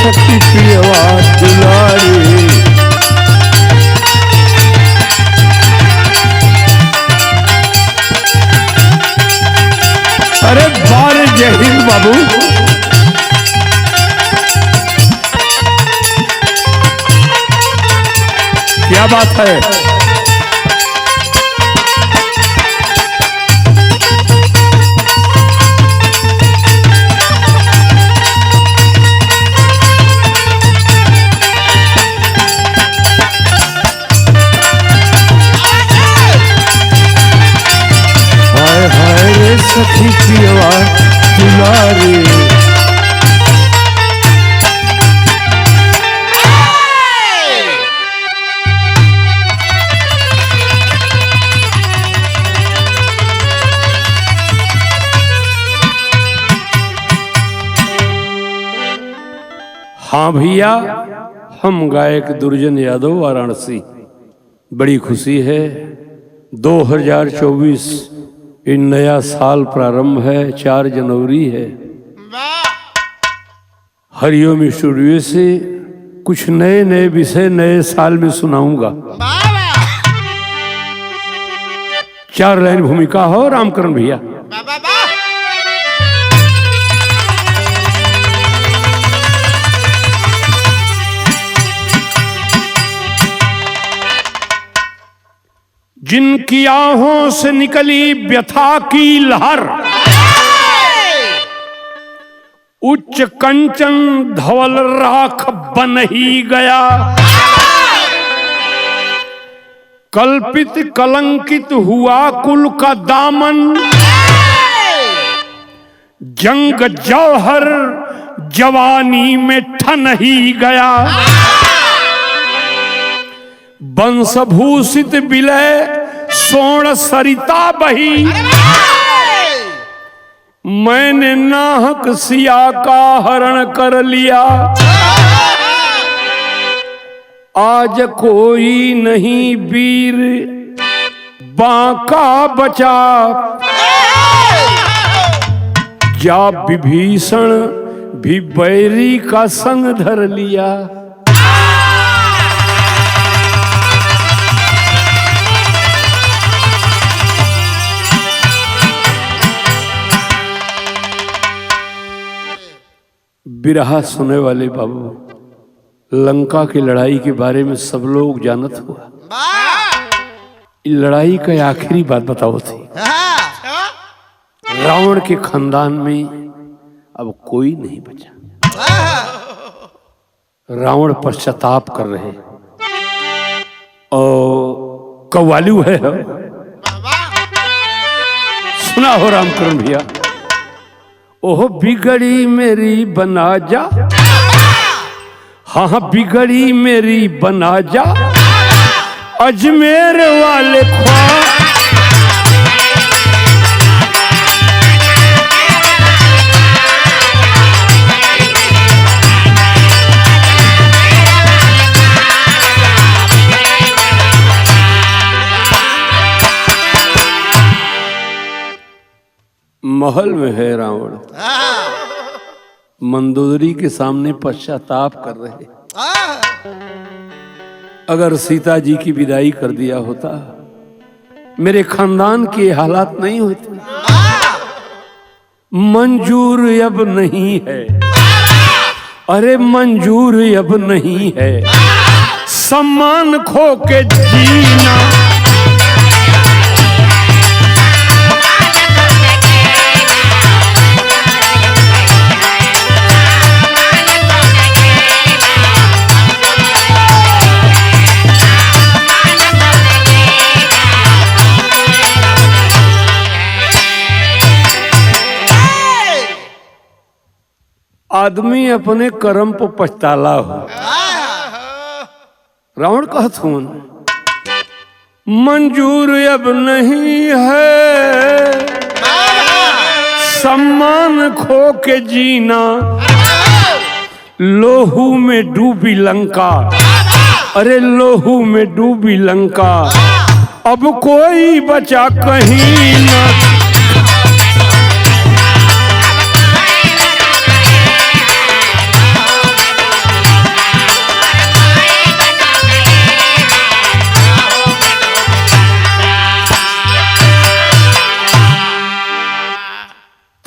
सखी पियवा दुलारी। अरे बार जय हिंद बाबू। क्या बात है। सखी पियवा दुलारी। हाँ भैया, हम गायक दुर्जन यादव वाराणसी। बड़ी खुशी है 2024 नया साल प्रारंभ है, 4 जनवरी है। हरिओम स्टूडियो से कुछ नए नए विषय नए साल में सुनाऊंगा। 4 लाइन भूमिका हो रामकरण भैया। जिनकी आहों से निकली व्यथा की लहर, उच्च कंचन धवल राख बन ही गया। कल्पित कलंकित हुआ कुल का दामन, जंग जौहर जवानी में ठन ही गया। वंशभूषित विलय सोण सरिता बही, मैंने नाहक सिया का हरण कर लिया। आज कोई नहीं वीर बांका बचा, जा विभीषण भी बैरी का संग धर लिया। बिरहा सुने वाले बाबू, लंका की लड़ाई के बारे में सब लोग जानत हुआ। लड़ाई का आखिरी बात बताओ थी। रावण के खानदान में अब कोई नहीं बचा। रावण पश्चाताप कर रहे और कव्वाली है। सुना हो रामकरण भैया। ओह बिगड़ी मेरी बना जा, हाँ बिगड़ी मेरी बना जा, अजमेर वाले ख्वाब। महल में है रावण, मंदोदरी के सामने पश्चाताप कर रहे। अगर सीता जी की विदाई कर दिया होता, मेरे खानदान के हालात नहीं होते। मंजूर अब नहीं है, अरे मंजूर अब नहीं है, सम्मान खो के जीना। आदमी अपने कर्म पर पछताला हो। रावण कहत हूं मंजूर अब नहीं है, सम्मान खो के जीना। लोहू में डूबी लंका, अरे लोहू में डूबी लंका, अब कोई बचा कहीं ना।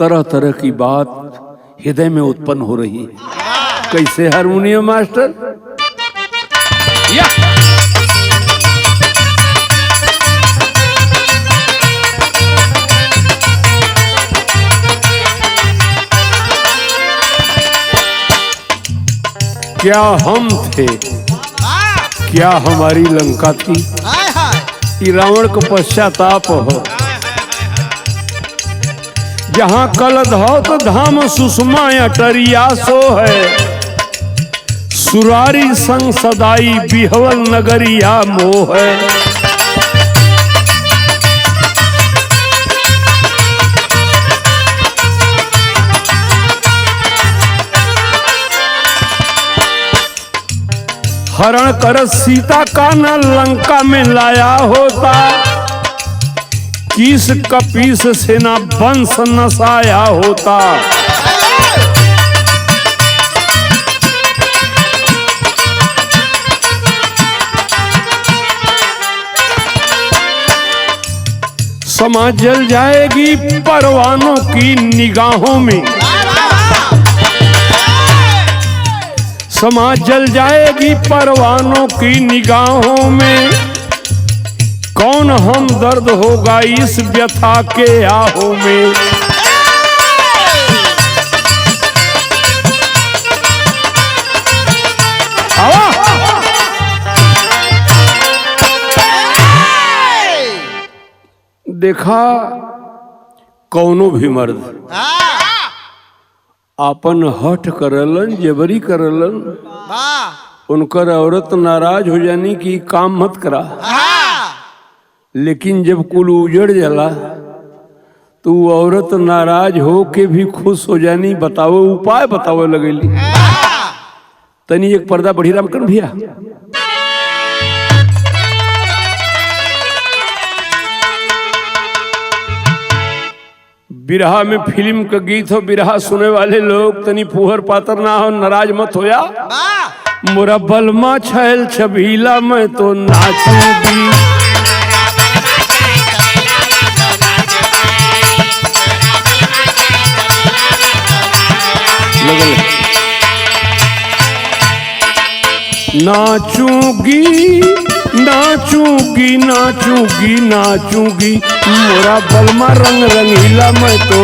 तरह तरह की बात हृदय में उत्पन्न हो रही है। कैसे हारमोनियम मास्टर? या क्या हम थे, क्या हमारी लंका थी, कि रावण को पश्चाताप हो। जहाँ कल धौत धाम सुषमा अटरिया सो है, सुरारी संग सदाई बिहवल नगरिया मोह है। हरण कर सीता का न लंका में लाया होता, किस कपीस से ना वंश नसाया होता। समा जल जाएगी परवानों की निगाहों में, समा जल जाएगी परवानों की निगाहों में। कौन हम दर्द होगा इस व्यथा के आहों में। देखा कौनो भी मर्द आपन हठ करलन, जबरी करलन, उनकर औरत नाराज हो जानी कि काम मत करा। लेकिन जब कुल उजड़ जाला तो औरत नाराज हो के भी खुश हो जानी। बताओ उपाय बताओ लगेली। तनी एक पर्दा बढ़ी राम कर भैया। बिरहा में फिल्म का गीत हो, बिरहा सुने वाले लोग तनी फुहर पातर ना हो, नाराज मत होया। मोरा बलमा छैल छबीला मैं तो नाचूंगी, नाचूंगी नाचूंगी नाचूंगी नाचूंगी, मोरा बलमा रंग रंगीला मैं तो।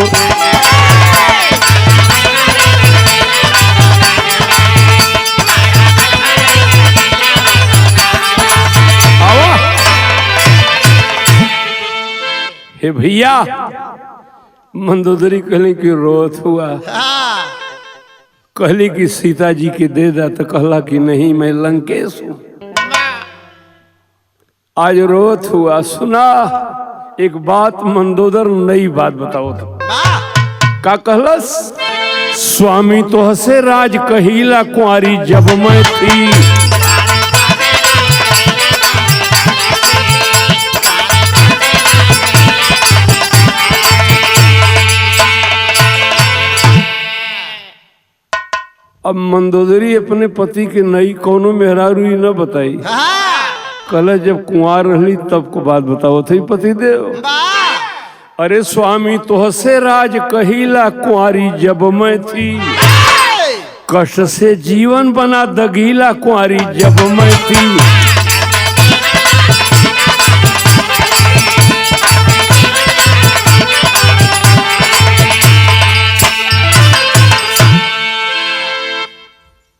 हे भैया, मंदोदरी कहली कि रोत हुआ, कहली कि सीता जी के दे दा, तो कहला कि नहीं मैं लंकेश हूं। आज रोत हुआ। सुना एक बात मंदोदर, नई बात बताओ तो का कहलस? स्वामी तो हसे राज कहीला कुंवारी जब मैं थी, अब मंदोदरी अपने पति के नई कोनो मेहरारू ही न बताई। कल जब कुंवार रही तब को बात बताओ थे पति देव। अरे स्वामी तोहसे राज कहीला कुंवारी जब मैं थी, कष्ट से जीवन बना दगीला कुंवारी जब मैं थी।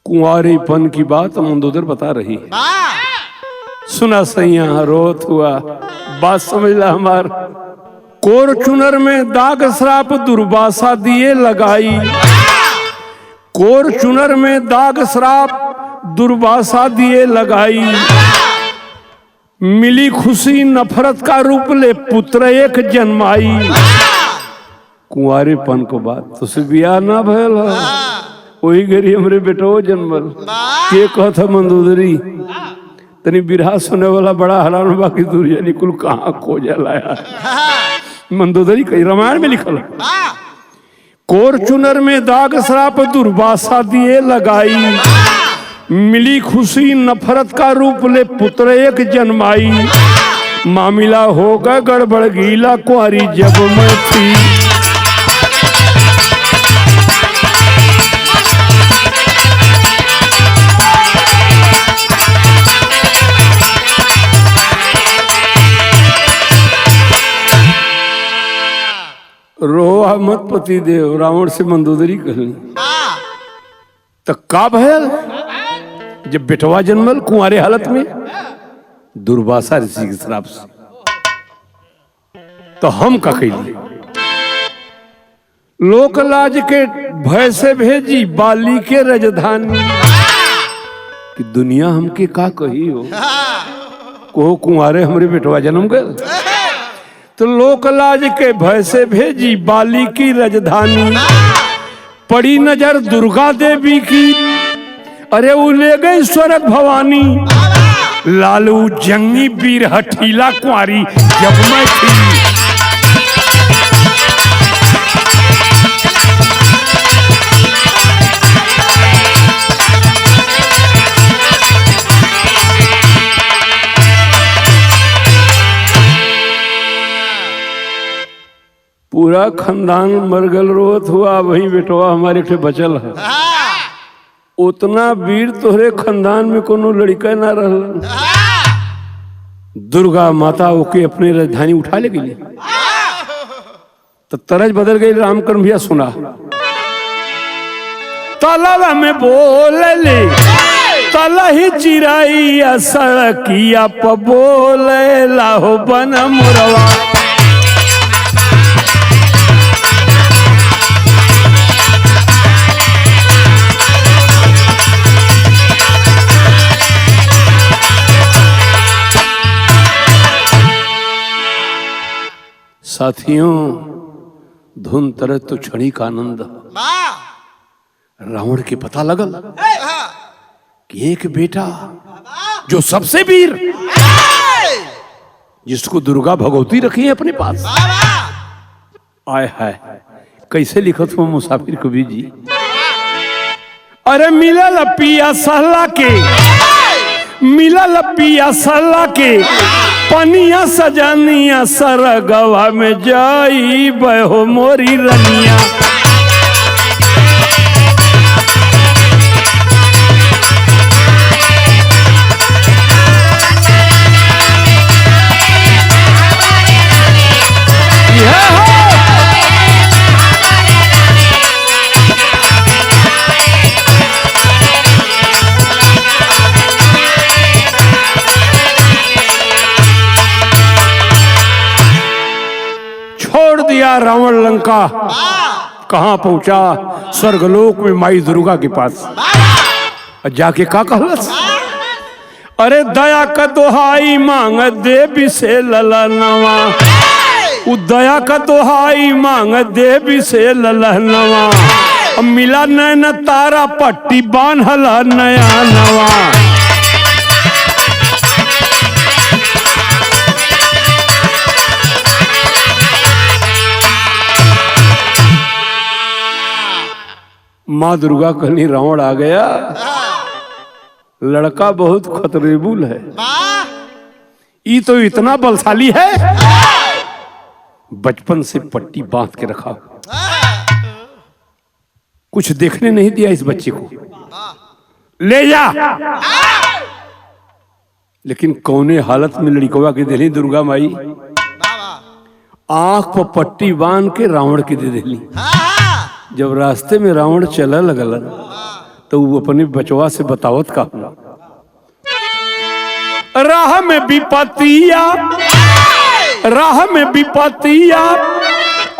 कुंवारीपन की बात मंदोदर बता रही। सुना सैया रोत हुआ, बात समझ ला हमार। कोर चुनर में दाग श्राप दुर्वासा दिए लगाई, कोर चुनर में दाग श्राप दुर्वासा दिए लगाई। मिली खुशी नफरत का रूप ले पुत्र एक जन्माई। कुंवारेपन को बात तो से बियाह ना भयल, वही गरी हमरे बेटो जन्मल। के कहता मंदोदरी तनी बिरहा सुने वाला बड़ा हैरान बाकी दुनिया निकुल कहाँ खोजा लाया। मंदोदरी कई रामायण में लिखल, कोर चुनर में दाग श्राप दुर्वासा दिए लगाई। मिली खुशी नफरत का रूप ले पुत्र एक जन्माई। मामला होगा गड़बड़ गीला कुंवारी जब मैं थी। पति देव रावण से मंदोदरी कहली तो का भयल जब बेटवा जन्मल कुंवारे हालत में दुर्वासा ऋषि के श्राप से तो हम का कैली लोक लाज के भय से भेजी बाली के राजधानी कि दुनिया हमके का कही हो को कुंवारे हमरे बेटवा जन्म गए तो लोक लाज के भय से भेजी बाली की राजधानी पड़ी नजर दुर्गा देवी की अरे वो ले गई स्वर्ग भवानी लालू जंगी वीर हठीला कुंवारी जब मैं थी पूरा खानदान मरगल रोत हुआ वही बेटवा हमारे के बचल है उतना वीर तोहरे खानदान में कोनो लड़का ना रहल दुर्गा माता ओके अपने राजधानी उठा ले गई तो तरज बदल गई रामकरण भैया सुना तालाब में बोल ले तला ही चिराइया सड़किया प बोले लाहो बन मुरवा साथियों धुन तरह तो क्षणिक आनंद रावण के पता लगल कि एक बेटा जो सबसे वीर जिसको दुर्गा भगवती रखी है अपने पास आय हाय कैसे लिखत हो मुसाफिर कवि जी अरे मिला लपिया सहला के मिला लपिया सहला के पनिया सजानिया सरगवा में जाई बहो मोरी रनिया रावण लंका कहां पहुंचा स्वर्गलोक में माई दुर्गा के पास जाके का कहलस अरे दया का दोहाई मांग देवी से ललनवा दया का दोहाई मांग देवी से ललनवा मिला नैन तारा पट्टी बांधला नया नवा माँ दुर्गा कहनी रावण आ गया लड़का बहुत खतरेबुल है ये तो इतना बलशाली है बचपन से पट्टी बांध के रखा कुछ देखने नहीं दिया इस बच्चे को ले जा लेकिन कौने हालत में लड़कवा के दिली दुर्गा माई आंख पर पट्टी बांध के रावण के दे दिली जब रास्ते में रावण चला लगल तो वो अपने बचवा से बतावत का राह में विपतिया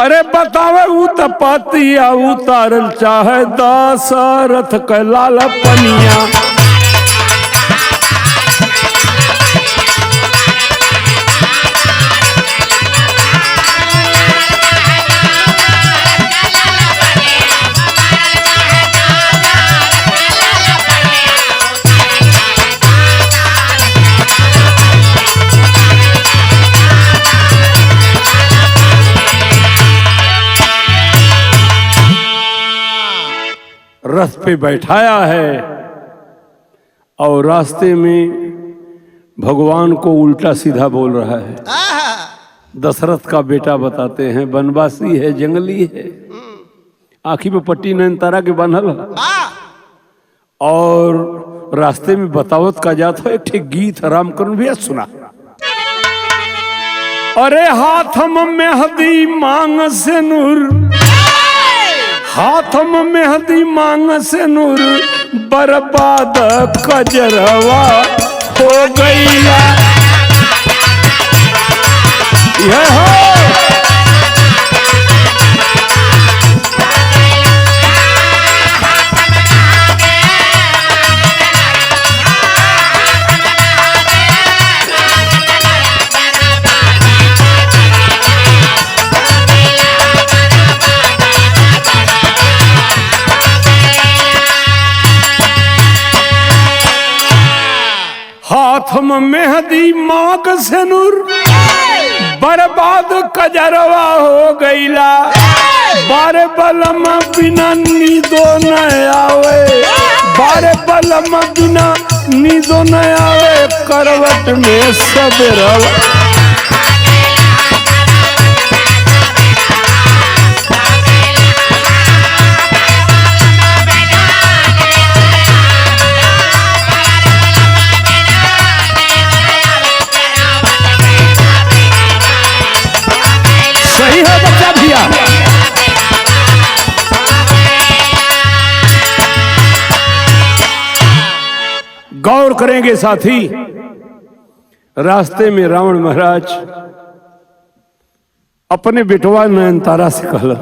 अरे बतावे उतपतिया उतारल चाहे दशरथ के लाल पनिया रथ पे बैठाया है और रास्ते में भगवान को उल्टा सीधा बोल रहा है दशरथ का बेटा बताते हैं वनवासी है जंगली है आंखी में पट्टी नैनतारा के बांधल और रास्ते में बतावत का जात है एक ठीक गीत रामकरण भैया सुना अरे हाथ में मेहदी मांग से नूर हाथ में मेहंदी मांग से नूर बर्बाद कजरवा हो गईला यह हो हाथ में मेहंदी मांग से नूर बर्बाद कजरवा हो गईला बारे बलम बिना नींदो न आवे बारे बलम बिना नींदो न आवे करवट में सबरवा सही है बच्चा भैया। गौर करेंगे साथी, रास्ते में रावण महाराज अपने बेटवा नयनतारा से कहला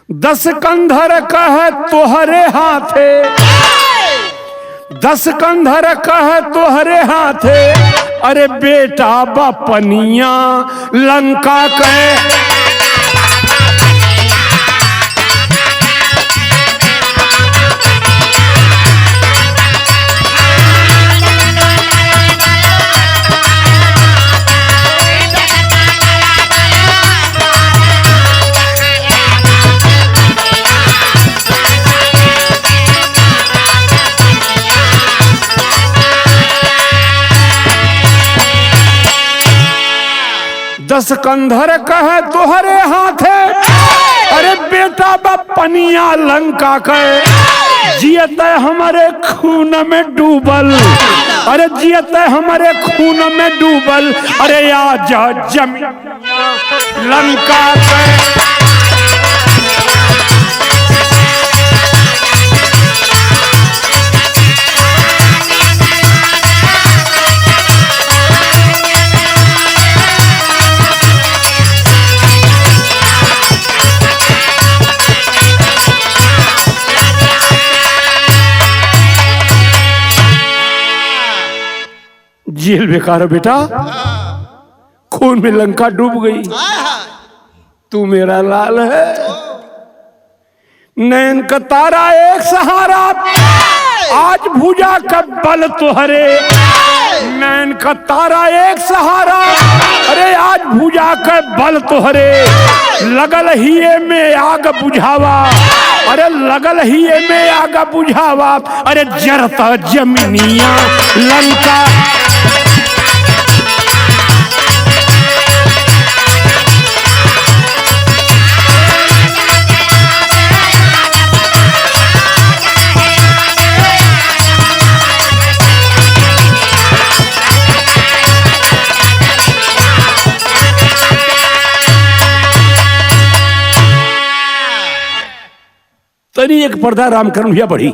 10 कंधर कह तोहरे हाथे 10 कंधर कह तोहरे हाथे अरे बेटा बपनिया लंका के दस कंधर कह तोहरे हाथे अरे बेटा बपनिया लंका के जियत हमारे खून में डूबल अरे जियत हमारे खून में डूबल अरे आजा जमीन लंका के जेल बेकार बेटा खून में लंका डूब गई तू मेरा लाल है नैन का तारा एक सहारा आज भुजा का बल तुहरे नैन का तारा एक सहारा अरे आज भुजा का बल तुहरे लगल ही में आग बुझावा अरे लगल ही में आग बुझावा अरे जरता जमीनिया लंका तनी एक पर्दा रामकरण भैया बढ़ी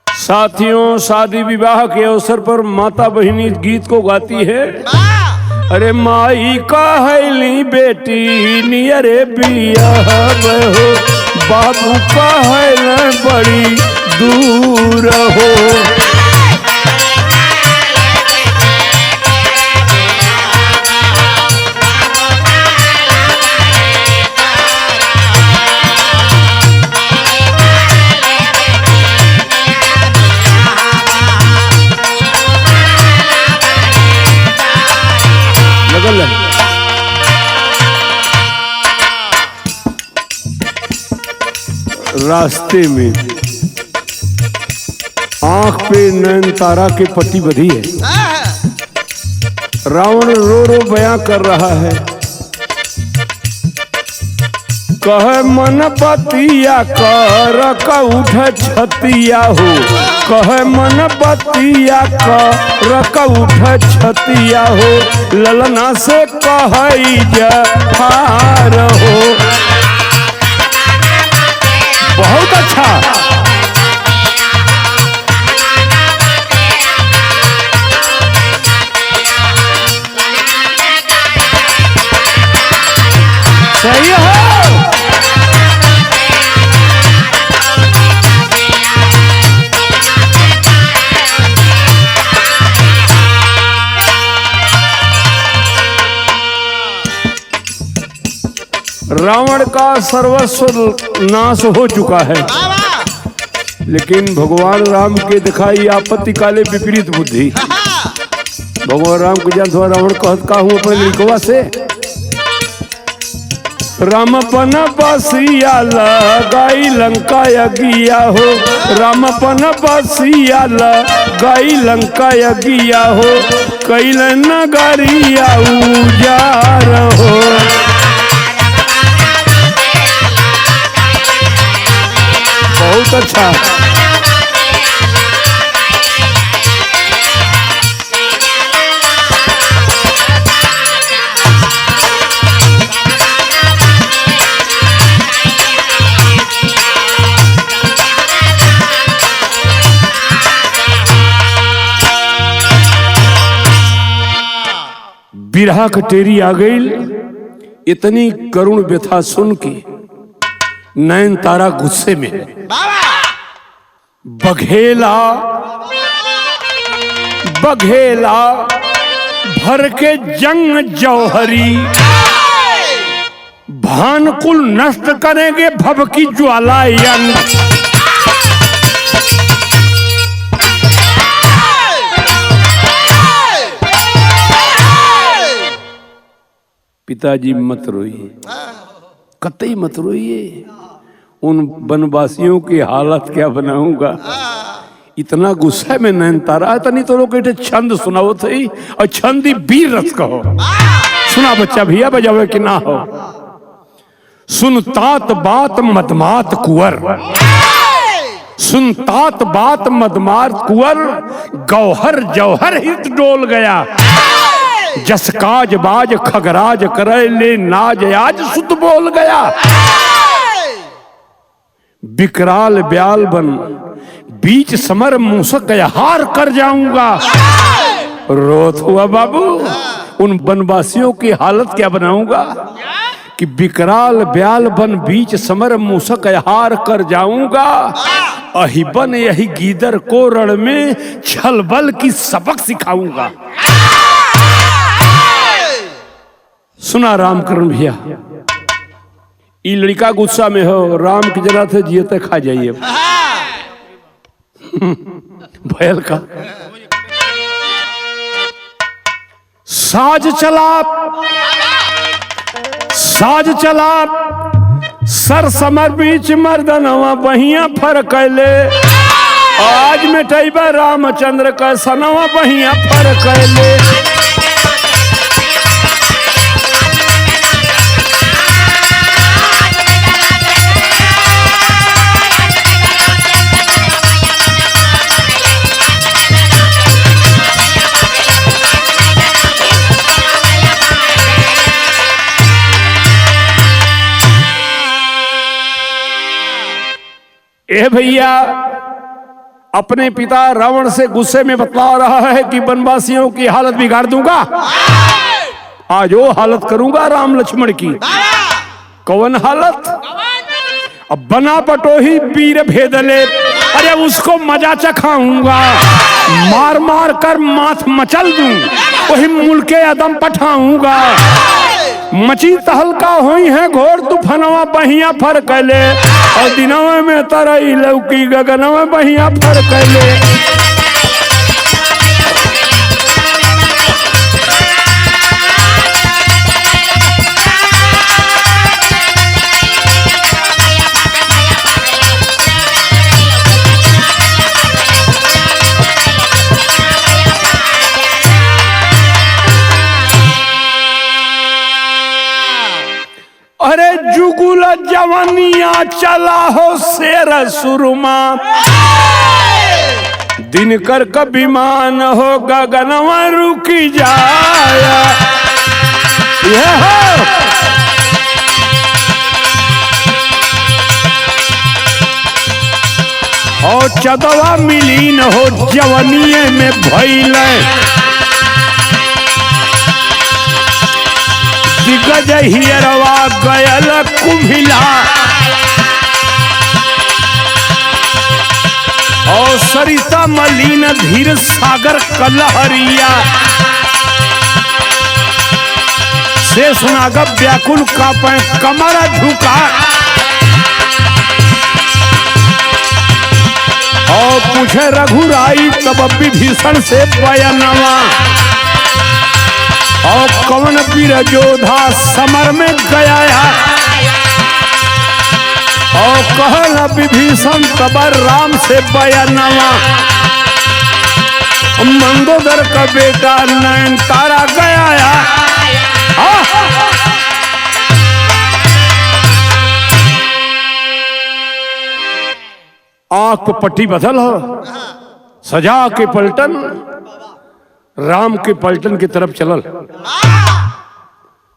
साथियों शादी विवाह के अवसर पर माता बहिनी गीत को गाती है अरे माई कहली बेटी नियरे बिया हो बाबू कहल बड़ी दूर हो रास्ते में आंख पे नयनतारा के पट्टी बंधी है रावण रो रो बयां कर रहा है कह मन बतिया कर क उठ छतिया हो, कह मन बतिया कर क उठ छतिया हो, ललना से कहई जहार हो। बहुत अच्छा। सही हो। रावण का सर्वस्व नाश हो चुका है, लेकिन भगवान राम के दिखाई आपत्ति काले विपरीत बुद्धि। भगवान राम को जान थोड़ा रावण कहत का हूं अपने लिखवा से, रामपन बसिया लगाई लंका यगिया हो, रामपन बसिया लगाई लंका यगिया हो, कैल नगरिया उजार हो। बहुत अच्छा। बिरहा कटेरी आ गई। इतनी करुण व्यथा सुन के नयन तारा गुस्से में बघेला बघेला भर के जंग जौहरी, भानकुल नष्ट करेंगे भव की ज्वाला यन। पिताजी मत रोइए, कतई मत रोइए। उन वनवासियों की हालत क्या बनाऊंगा। इतना गुस्सा में नयनतारा तनी तो लोग छंद सुनाओ थे, और छंदी वीर रस कहो। सुना बच्चा भैया बजावे कि ना हो। सुनतात बात मदमात कुंवर, सुनतात बात मदमात कुंवर, गौहर जौहर हित डोल गया। जस काज बाज खगराज करे ले नाज आज सुत बोल गया। विकराल ब्याल बन बीच समर मूसक हार कर जाऊंगा। रोत हुआ बाबू। उन वनवासियों की हालत क्या बनाऊंगा कि विकराल ब्याल बन बीच समर मूसक हार कर जाऊंगा। अहिबन यही गीदर को रण में छल बल की सबक सिखाऊंगा। सुना रामकरण भैया, ई लड़का गुस्सा में हो, राम की जरा थे जियते खा जाइए। भयल का साज चला, साज चला, सर समर बीच मर्दनवा बहिया फरक ले। आज मिटैबा रामचंद्र का सनवा बहिया फरक ले। ए भैया, अपने पिता रावण से गुस्से में बतला रहा है कि वनवासियों की हालत बिगाड़ दूंगा। आज वो हालत करूंगा राम लक्ष्मण की। कौन हालत? अब बना पटोही वीर भेदले, अरे उसको मजा चखाऊंगा। मार मार कर माथ मचल दूं, वही मुल्के अदम पठाऊंगा। मची तहलका हुई है घोर तूफानवा बहिया फरक ले। और दिनवा में तरई लौकी गगनवा बहिया फरक ले। अरे जुगुल जवानिया चला हो शेर सुरमा, दिनकर का विमान हो गगनवा रुकी जाया। ये हो और चदवा मिलीन हो जवनिये में भइल, दिग्गज हियरवा गयल कुम्हिला, और सरिता मलिन धीर सागर कलहरिया, शेष नाग व्याकुल कांपे कमर झुका, और पूछे रघुराई तब विभीषण से बयानवा, और कौन वीर योद्धा समर में गया, और कहला विभीषण तब राम से बयानवा, मंदोदर का बेटा नयन तारा गया। आंख को पट्टी बदल हो, सजा के पलटन राम के पलटन की तरफ चलल,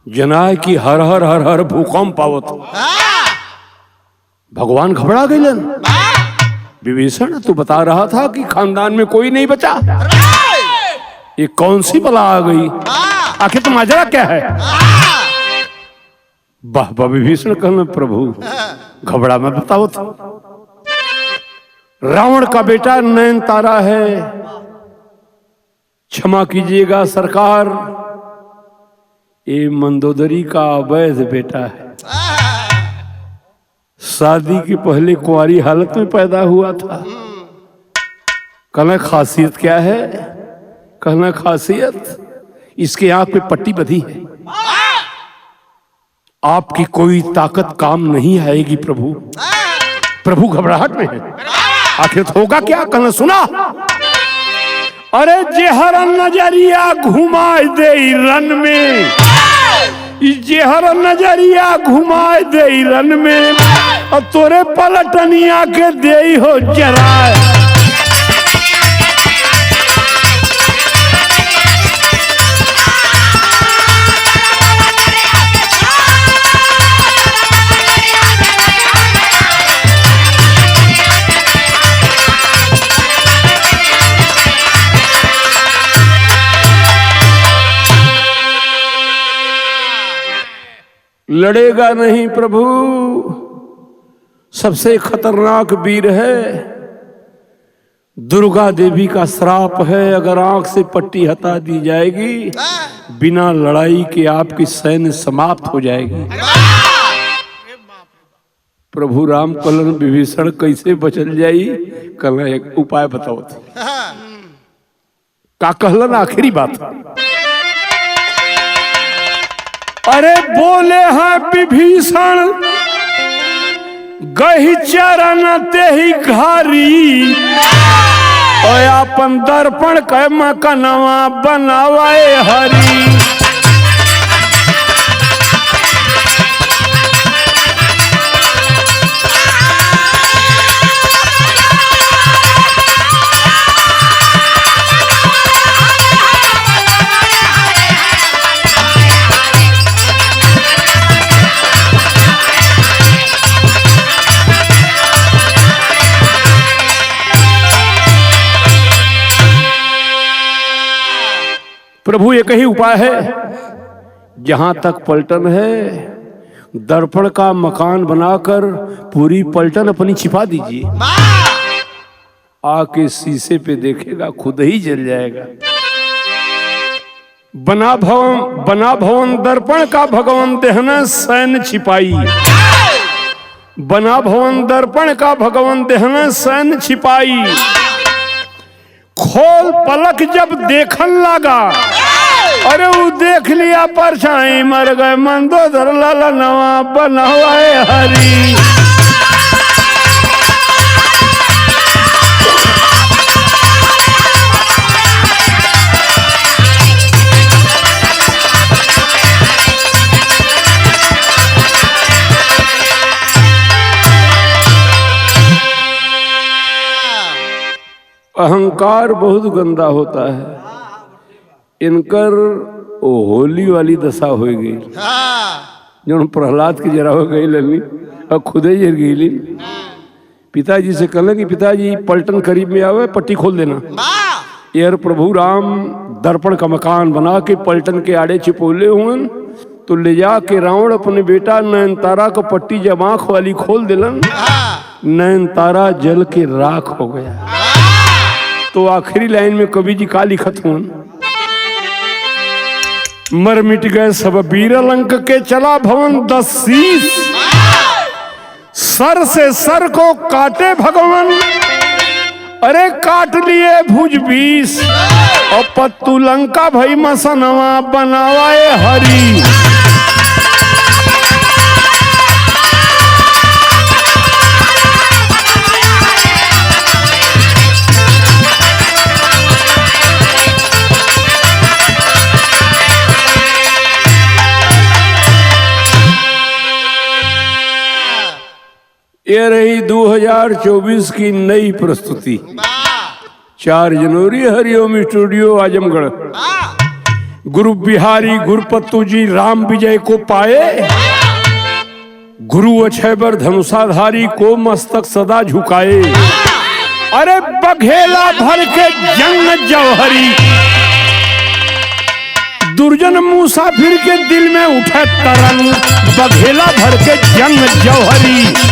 जनाय की हर हर हर हर भूकंप आवत, भगवान घबरा गए। विभीषण तू बता रहा था कि खानदान में कोई नहीं बचा, ये कौन सी बला आ गई, आखिर तुम्हारा क्या है? वाह वाह विभीषण कहना प्रभु घबरा मत, बताओ तो। रावण का बेटा नयन तारा है, क्षमा कीजिएगा सरकार, ये मंदोदरी का अवैध बेटा है, शादी की पहले कुंवारी हालत में पैदा हुआ था। कहना खासियत क्या है? कहना खासियत इसके आंख पे पट्टी बंधी है, आपकी कोई ताकत काम नहीं आएगी प्रभु। प्रभु घबराहट में है, आखिर होगा क्या? कहना सुना, अरे जेहर नजरिया घुमाए दे रन में, जेहर नजरिया घुमाए दे रन में, और तोरे पलटनिया के दे हो जराए। लड़ेगा नहीं प्रभु, सबसे खतरनाक वीर है, दुर्गा देवी का श्राप है, अगर आंख से पट्टी हटा दी जाएगी बिना लड़ाई के आपकी सैन्य समाप्त हो जाएगी। प्रभु राम कहलन विभीषण कैसे बचल जाई? कहला एक उपाय बताओ। का कहलन आखिरी बात? अरे बोले हैं विभीषण गही चरण ते ही घारी, और अपन दर्पण के मकनवा बनावाए हरी। प्रभु एक ही उपाय है, जहां तक पलटन है दर्पण का मकान बनाकर पूरी पलटन अपनी छिपा दीजिए, आके शीशे पे देखेगा खुद ही जल जाएगा। बना भवन दर्पण का भगवान देहना सैन्य छिपाई, बना भवन दर्पण का भगवान देहना सैन्य छिपाई। खोल पलक जब देखन लगा, अरे वो देख लिया परछाई मर गए, मंदोदर लाला नवा बनवाए हरी। अहंकार बहुत गंदा होता है। इनकर होली वाली दशा हो गई जो प्रहलाद की जरा हो गई लली और खुदे जर गई। पिताजी से कहले कि पिताजी पलटन करीब में आवे, पट्टी खोल देना। यार प्रभु राम दर्पण का मकान बना के पलटन के आड़े छिपोले हुए, तो ले जा के रावण अपने बेटा नयनतारा को पट्टी जब आंख वाली खोल दिलन, नयनतारा जल के राख हो गया। तो आखिरी लाइन में कवि जी का लिखत हुन, मर मिट गए सब वीर लंक के, चला भवन 10 शीश, सर से सर को काटे भगवान, अरे काट लिए भुज 20, और पत्तू लंका भई मसनवा बनावाए हरी। ये रही 2024 की नई प्रस्तुति। 4 जनवरी हरिओम स्टूडियो आजमगढ़। गुरु बिहारी गुरुपत्तू जी राम विजय को पाए, गुरु अक्षयवर धनुषाधारी को मस्तक सदा झुकाए। अरे बघेला भर के जंग जौहरी, दुर्जन मुसाफिर के दिल में उठे तरंग, बघेला भर के जंग जौहरी।